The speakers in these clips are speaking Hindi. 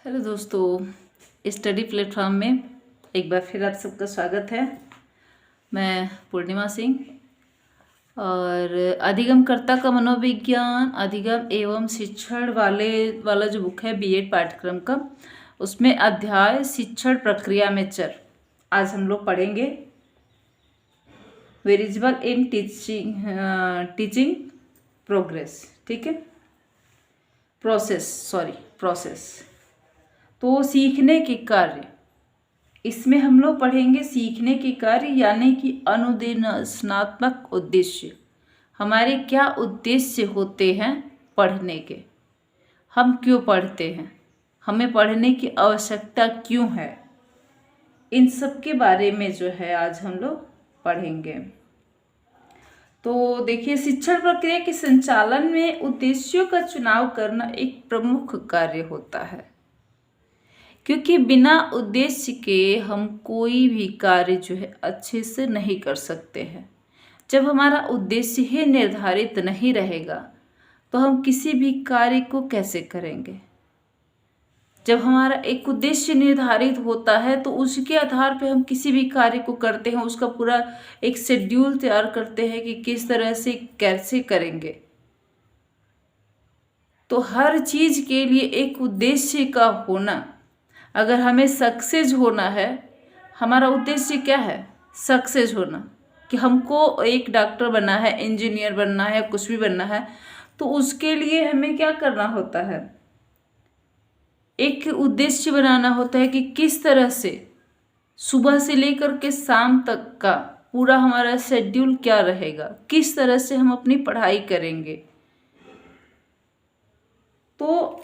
हेलो दोस्तों, स्टडी प्लेटफॉर्म में एक बार फिर आप सबका स्वागत है। मैं पूर्णिमा सिंह और अधिगमकर्ता का मनोविज्ञान अधिगम एवं शिक्षण वाला जो बुक है बीएड पाठ्यक्रम का, उसमें अध्याय शिक्षण प्रक्रिया में चर आज हम लोग पढ़ेंगे। वेरिएबल इन टीचिंग प्रोग्रेस, ठीक है, प्रोसेस। तो सीखने के कार्य, इसमें हम लोग पढ़ेंगे सीखने के कार्य यानी कि अनुदेशनात्मक उद्देश्य। हमारे क्या उद्देश्य होते हैं पढ़ने के, हम क्यों पढ़ते हैं, हमें पढ़ने की आवश्यकता क्यों है, इन सब के बारे में जो है आज हम लोग पढ़ेंगे। तो देखिए, शिक्षण प्रक्रिया के संचालन में उद्देश्यों का चुनाव करना एक प्रमुख कार्य होता है, क्योंकि बिना उद्देश्य के हम कोई भी कार्य जो है अच्छे से नहीं कर सकते हैं। जब हमारा उद्देश्य ही निर्धारित नहीं रहेगा तो हम किसी भी कार्य को कैसे करेंगे। जब हमारा एक उद्देश्य निर्धारित होता है तो उसके आधार पर हम किसी भी कार्य को करते हैं, उसका पूरा एक शेड्यूल तैयार करते हैं कि किस तरह से कैसे करेंगे। तो हर चीज के लिए एक उद्देश्य का होना, अगर हमें सक्सेस होना है, हमारा उद्देश्य क्या है, सक्सेस होना, कि हमको एक डॉक्टर बनना है, इंजीनियर बनना है, कुछ भी बनना है, तो उसके लिए हमें क्या करना होता है, एक उद्देश्य बनाना होता है कि किस तरह से सुबह से लेकर के शाम तक का पूरा हमारा शेड्यूल क्या रहेगा, किस तरह से हम अपनी पढ़ाई करेंगे। तो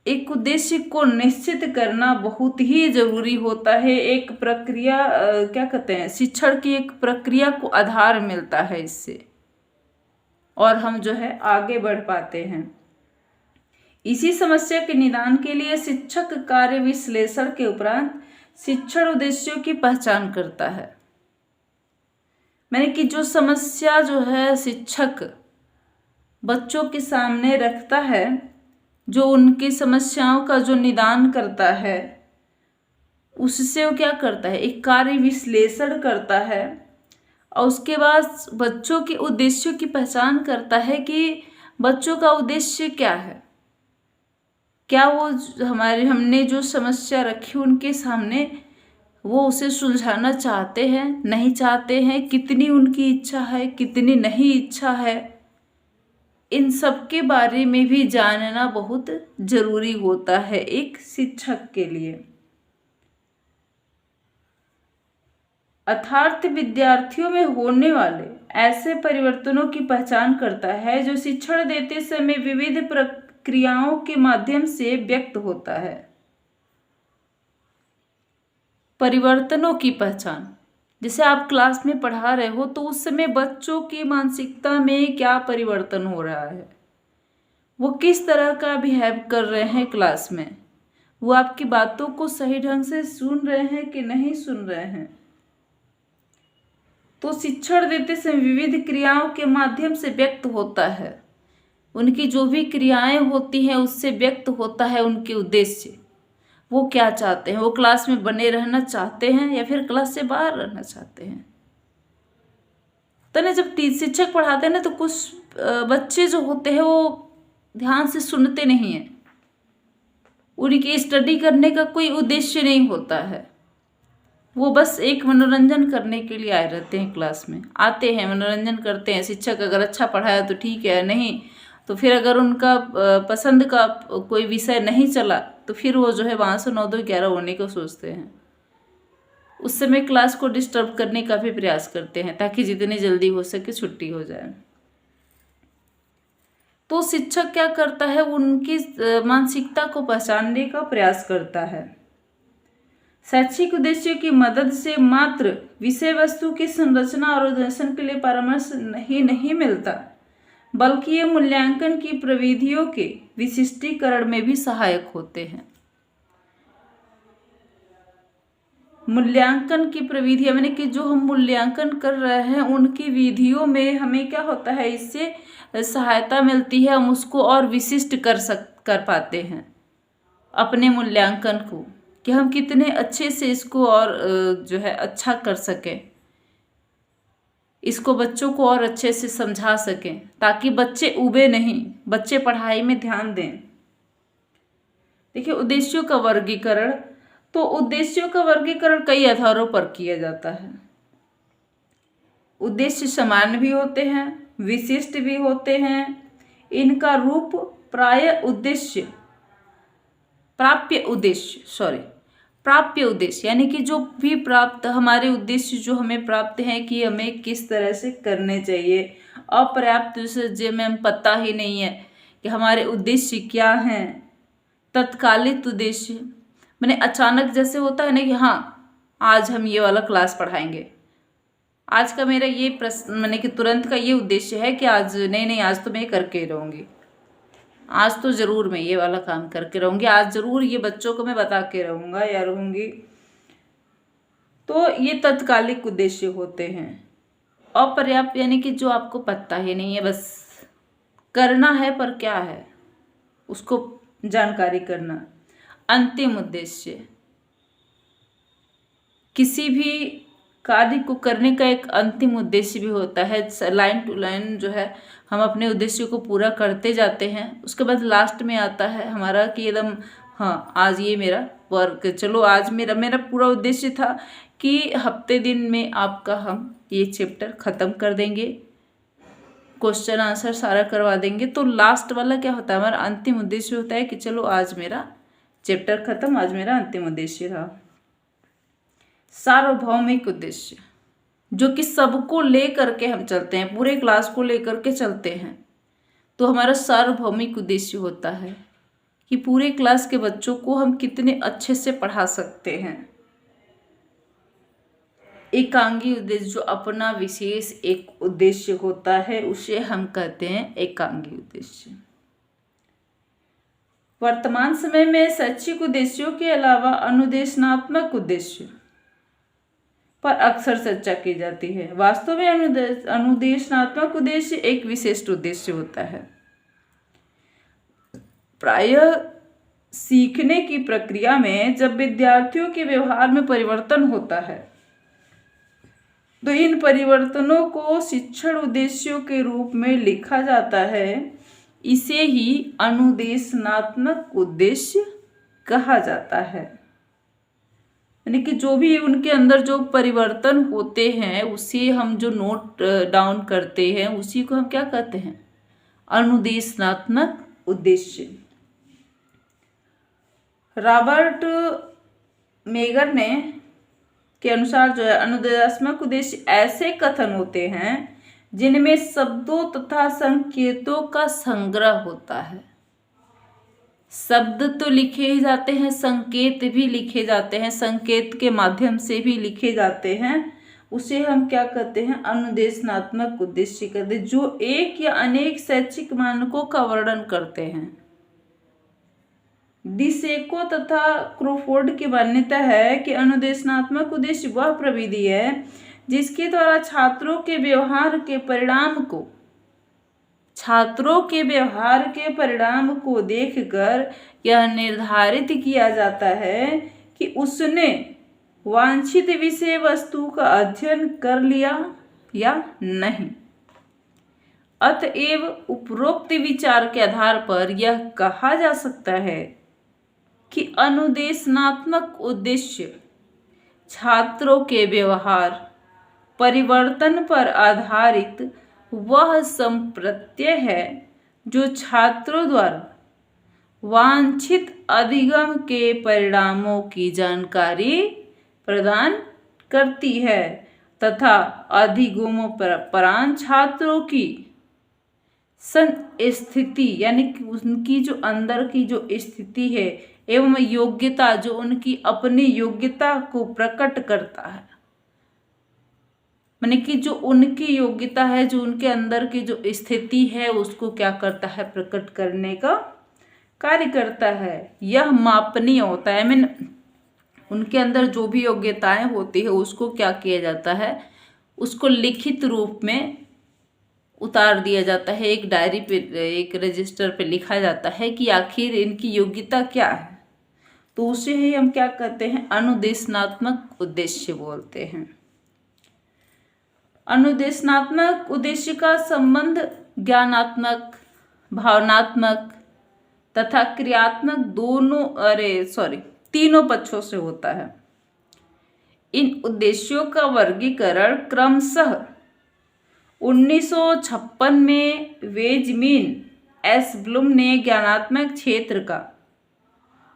एक उद्देश्य को निश्चित करना बहुत ही जरूरी होता है। एक प्रक्रिया क्या कहते हैं, शिक्षण की एक प्रक्रिया को आधार मिलता है इससे, और हम जो है आगे बढ़ पाते हैं। इसी समस्या के निदान के लिए शिक्षक कार्य विश्लेषण के उपरांत शिक्षण उद्देश्यों की पहचान करता है। मैंने कि जो समस्या जो है शिक्षक बच्चों के सामने रखता है, जो उनकी समस्याओं का जो निदान करता है, उससे वो क्या करता है, एक कार्य विश्लेषण करता है और उसके बाद बच्चों के उद्देश्यों की पहचान करता है कि बच्चों का उद्देश्य क्या है, क्या वो हमने जो समस्या रखी उनके सामने वो उसे सुलझाना चाहते हैं, नहीं चाहते हैं, कितनी उनकी इच्छा है, कितनी नहीं इच्छा है। इन सब के बारे में भी जानना बहुत जरूरी होता है एक शिक्षक के लिए। अर्थात विद्यार्थियों में होने वाले ऐसे परिवर्तनों की पहचान करता है जो शिक्षण देते समय विविध प्रक्रियाओं के माध्यम से व्यक्त होता है। परिवर्तनों की पहचान, जैसे आप क्लास में पढ़ा रहे हो तो उस समय बच्चों की मानसिकता में क्या परिवर्तन हो रहा है, वो किस तरह का बिहेव कर रहे हैं क्लास में, वो आपकी बातों को सही ढंग से सुन रहे हैं कि नहीं सुन रहे हैं। तो शिक्षण देते समय विविध क्रियाओं के माध्यम से व्यक्त होता है, उनकी जो भी क्रियाएं होती हैं उससे व्यक्त होता है उनके उद्देश्य, वो क्या चाहते हैं, वो क्लास में बने रहना चाहते हैं या फिर क्लास से बाहर रहना चाहते हैं। तो ना जब शिक्षक पढ़ाते हैं ना तो कुछ बच्चे जो होते हैं वो ध्यान से सुनते नहीं हैं, उनकी स्टडी करने का कोई उद्देश्य नहीं होता है, वो बस एक मनोरंजन करने के लिए आए रहते हैं, क्लास में आते हैं मनोरंजन करते हैं। शिक्षक अगर अच्छा पढ़ाया तो ठीक है, नहीं तो फिर अगर उनका पसंद का कोई विषय नहीं चला तो फिर वो जो है वहाँ से 9, 2, 11 होने को सोचते हैं। उस समय क्लास को डिस्टर्ब करने का भी प्रयास करते हैं ताकि जितनी जल्दी हो सके छुट्टी हो जाए। तो शिक्षक क्या करता है, उनकी मानसिकता को पहचानने का प्रयास करता है। शैक्षिक उद्देश्यों की मदद से मात्र विषय वस्तु की संरचना और उद्देश्य के लिए परामर्श नहीं मिलता, बल्कि ये मूल्यांकन की प्रविधियों के विशिष्टीकरण में भी सहायक होते हैं। मूल्यांकन की प्रविधियां मैंने कि जो हम मूल्यांकन कर रहे हैं उनकी विधियों में हमें क्या होता है, इससे सहायता मिलती है, हम उसको और विशिष्ट कर पाते हैं। अपने मूल्यांकन को, कि हम कितने अच्छे से इसको और जो है अच्छा कर सकें, इसको बच्चों को और अच्छे से समझा सकें, ताकि बच्चे उबे नहीं, बच्चे पढ़ाई में ध्यान दें। देखिए उद्देश्यों का वर्गीकरण, तो उद्देश्यों का वर्गीकरण कई आधारों पर किया जाता है। उद्देश्य समान भी होते हैं, विशिष्ट भी होते हैं। इनका रूप प्राप्य उद्देश्य यानी कि जो भी प्राप्त हमारे उद्देश्य जो हमें प्राप्त हैं कि हमें किस तरह से करने चाहिए। अपर्याप्त में हम पता ही नहीं है कि हमारे उद्देश्य क्या हैं। तत्कालिक उद्देश्य मैंने अचानक जैसे होता है ना कि हाँ आज हम ये वाला क्लास पढ़ाएंगे, आज का मेरा ये प्रश्न मैंने कि तुरंत का ये उद्देश्य है कि आज नहीं आज तो मैं करके रहूँगी, आज तो ज़रूर मैं ये वाला काम करके रहूँगी, आज ज़रूर ये बच्चों को मैं बता के रहूँगा या रहूँगी। तो ये तत्कालिक उद्देश्य होते हैं। अपर्याप्त यानी कि जो आपको पता ही नहीं है, बस करना है पर क्या है उसको जानकारी करना। अंतिम उद्देश्य किसी भी कार्य को करने का एक अंतिम उद्देश्य भी होता है। लाइन टू लाइन जो है हम अपने उद्देश्य को पूरा करते जाते हैं, उसके बाद लास्ट में आता है हमारा कि एकदम हाँ आज ये मेरा वर्क, चलो आज मेरा पूरा उद्देश्य था कि हफ्ते दिन में आपका हम ये चैप्टर ख़त्म कर देंगे, क्वेश्चन आंसर सारा करवा देंगे। तो लास्ट वाला क्या होता है, हमारा अंतिम उद्देश्य होता है कि चलो आज मेरा चैप्टर खत्म, आज मेरा अंतिम उद्देश्य था। सार्वभौमिक उद्देश्य जो कि सबको ले करके हम चलते हैं, पूरे क्लास को लेकर के चलते हैं, तो हमारा सार्वभौमिक उद्देश्य होता है कि पूरे क्लास के बच्चों को हम कितने अच्छे से पढ़ा सकते हैं। एकांगी उद्देश्य जो अपना विशेष एक उद्देश्य होता है उसे हम कहते हैं एकांगी उद्देश्य। वर्तमान समय में शैक्षिक उद्देश्यों के अलावा अनुदेशनात्मक उद्देश्य पर अक्सर चर्चा की जाती है। वास्तव में अनुदेशनात्मक उद्देश्य एक विशिष्ट उद्देश्य होता है। प्रायः सीखने की प्रक्रिया में जब विद्यार्थियों के व्यवहार में परिवर्तन होता है तो इन परिवर्तनों को शिक्षण उद्देश्यों के रूप में लिखा जाता है। इसे ही अनुदेशनात्मक उद्देश्य कहा जाता है। यानी कि जो भी उनके अंदर जो परिवर्तन होते हैं उसे हम जो नोट डाउन करते हैं उसी को हम क्या कहते हैं, अनुदेशनात्मक उद्देश्य। रॉबर्ट मेगर ने के अनुसार जो है अनुदेशात्मक उद्देश्य ऐसे कथन होते हैं जिनमें शब्दों तथा संकेतों का संग्रह होता है। शब्द तो लिखे ही जाते हैं, संकेत भी लिखे जाते हैं, संकेत के माध्यम से भी लिखे जाते हैं, उसे हम क्या कहते हैं, अनुदेशनात्मक उद्देश्य कहते हैं, जो एक या अनेक शैक्षिक मानकों का वर्णन करते हैं। डिसेको तथा क्रोफोर्ड की मान्यता है कि अनुदेशनात्मक उद्देश्य वह प्रविधि है जिसके द्वारा छात्रों के व्यवहार के परिणाम को देखकर यह निर्धारित किया जाता है कि उसने वांछित विषय वस्तु का अध्ययन कर लिया या नहीं। अतएव उपरोक्त विचार के आधार पर यह कहा जा सकता है कि अनुदेशनात्मक उद्देश्य छात्रों के व्यवहार परिवर्तन पर आधारित वह संप्रत्यय है जो छात्रों द्वारा वांछित अधिगम के परिणामों की जानकारी प्रदान करती है तथा अधिगमोपरांत छात्रों की स्थिति यानी कि उनकी जो अंदर की जो स्थिति है एवं योग्यता जो उनकी अपनी योग्यता को प्रकट करता है, माने कि जो उनकी योग्यता है, जो उनके अंदर की जो स्थिति है उसको क्या करता है, प्रकट करने का कार्य करता है। यह मापनीय होता है, मीन उनके अंदर जो भी योग्यताएं होती है उसको क्या किया जाता है, उसको लिखित रूप में उतार दिया जाता है, एक डायरी पे एक रजिस्टर पे लिखा जाता है कि आखिर इनकी योग्यता क्या है। तो उसे ही हम क्या कहते हैं, अनुदेशनात्मक उद्देश्य बोलते हैं। अनुदेशनात्मक उद्देश्य का संबंध ज्ञानात्मक, भावनात्मक तथा क्रियात्मक तीनों पक्षों से होता है। इन उद्देश्यों का वर्गीकरण क्रमशः 1956 में बेंजामिन एस ब्लूम ने ज्ञानात्मक क्षेत्र का,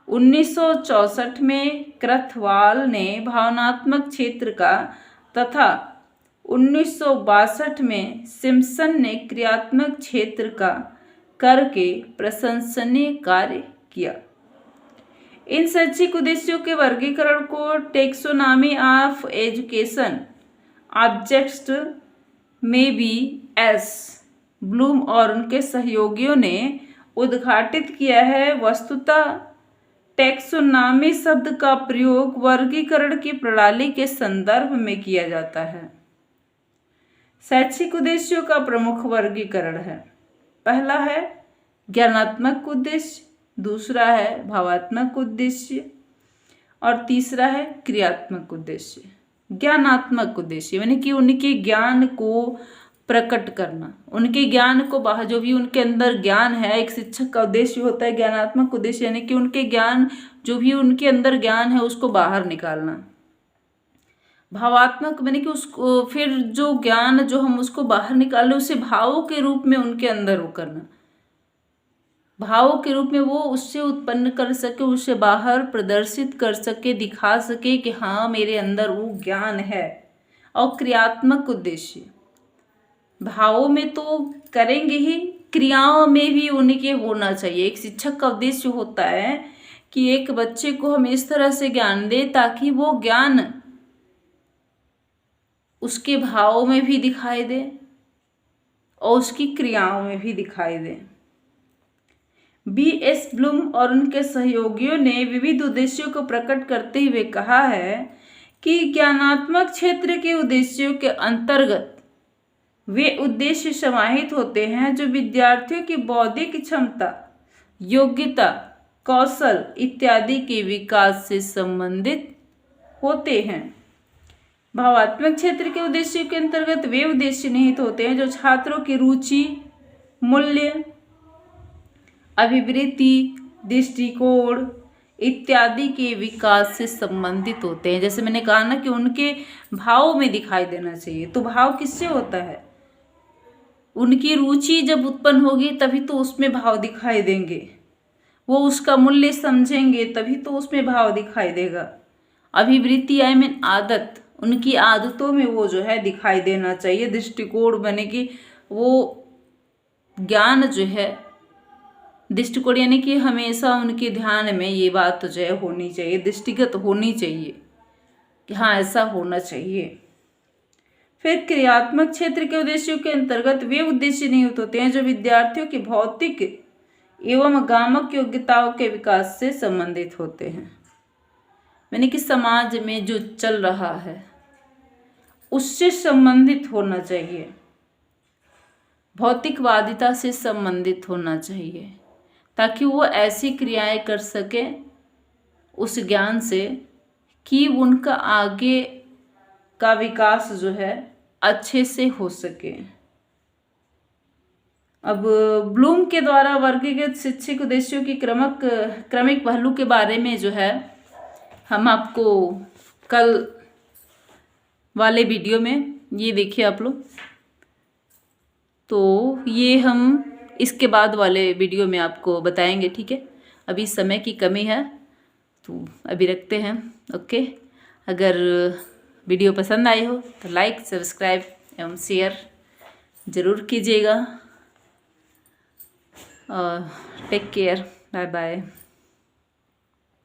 1964 में क्रथवाल ने भावनात्मक क्षेत्र का तथा 1962 में सिम्पसन ने क्रियात्मक क्षेत्र का करके प्रशंसनीय कार्य किया। इन शैक्षिक उद्देश्यों के वर्गीकरण को टेक्सोनॉमी ऑफ एजुकेशन ऑब्जेक्ट्स में भी एस ब्लूम और उनके सहयोगियों ने उद्घाटित किया है। वस्तुतः टेक्सोनॉमी शब्द का प्रयोग वर्गीकरण की प्रणाली के संदर्भ में किया जाता है। शैक्षिक उद्देश्यों का प्रमुख वर्गीकरण है, पहला है ज्ञानात्मक उद्देश्य, दूसरा है भावात्मक उद्देश्य और तीसरा है क्रियात्मक उद्देश्य। ज्ञानात्मक उद्देश्य यानी कि उनके ज्ञान को प्रकट करना, उनके ज्ञान को बाहर, जो भी उनके अंदर ज्ञान है, एक शिक्षक का उद्देश्य होता है ज्ञानात्मक उद्देश्य यानी कि उनके ज्ञान, जो भी उनके अंदर ज्ञान है उसको बाहर निकालना। भावात्मक यानी कि उसको फिर जो ज्ञान जो हम उसको बाहर निकाल उसे भावों के रूप में उनके अंदर वो करना, भावों के रूप में वो उससे उत्पन्न कर सके, उसे बाहर प्रदर्शित कर सके, दिखा सके कि हाँ मेरे अंदर वो ज्ञान है। और क्रियात्मक उद्देश्य, भावों में तो करेंगे ही, क्रियाओं में भी उनके होना चाहिए। एक शिक्षक का उद्देश्य होता है कि एक बच्चे को हम इस तरह से ज्ञान दे ताकि वो ज्ञान उसके भावों में भी दिखाई दे और उसकी क्रियाओं में भी दिखाई दे। बी.एस. ब्लूम और उनके सहयोगियों ने विविध उद्देश्यों को प्रकट करते हुए कहा है कि ज्ञानात्मक क्षेत्र के उद्देश्यों के अंतर्गत वे उद्देश्य समाहित होते हैं जो विद्यार्थियों की बौद्धिक क्षमता, योग्यता, कौशल इत्यादि के विकास से संबंधित होते हैं। भावात्मक क्षेत्र के उद्देश्यों के अंतर्गत वे उद्देश्य निहित होते हैं जो छात्रों की रुचि, मूल्य, अभिवृत्ति, दृष्टिकोण इत्यादि के विकास से संबंधित होते हैं। जैसे मैंने कहा ना कि उनके भाव में दिखाई देना चाहिए, तो भाव किससे होता है, उनकी रुचि जब उत्पन्न होगी तभी तो उसमें भाव दिखाई देंगे, वो उसका मूल्य समझेंगे तभी तो उसमें भाव दिखाई देगा। अभिवृत्ति आई मीन आदत, उनकी आदतों में वो जो है दिखाई देना चाहिए। दृष्टिकोण बनेगी, वो ज्ञान जो है, दृष्टिकोण यानी कि हमेशा उनके ध्यान में ये बात जो है होनी चाहिए, दृष्टिगत होनी चाहिए कि हाँ ऐसा होना चाहिए। फिर क्रियात्मक क्षेत्र के उद्देश्यों के अंतर्गत वे उद्देश्य निहित होते हैं जो विद्यार्थियों की भौतिक एवं गामक योग्यताओं के विकास से संबंधित होते हैं। यानी कि समाज में जो चल रहा है उससे संबंधित होना चाहिए, भौतिकवादिता से संबंधित होना चाहिए, ताकि वो ऐसी क्रियाएं कर सके उस ज्ञान से कि उनका आगे का विकास जो है अच्छे से हो सके। अब ब्लूम के द्वारा वर्गीकृत शैक्षिक उद्देश्यों की क्रमिक पहलू के बारे में जो है हम आपको कल वाले वीडियो में ये देखिए आप लोग, तो ये हम इसके बाद वाले वीडियो में आपको बताएंगे, ठीक है। अभी समय की कमी है तो अभी रखते हैं, ओके। अगर वीडियो पसंद आई हो तो लाइक, सब्सक्राइब एवं शेयर ज़रूर कीजिएगा और टेक केयर, बाय बाय।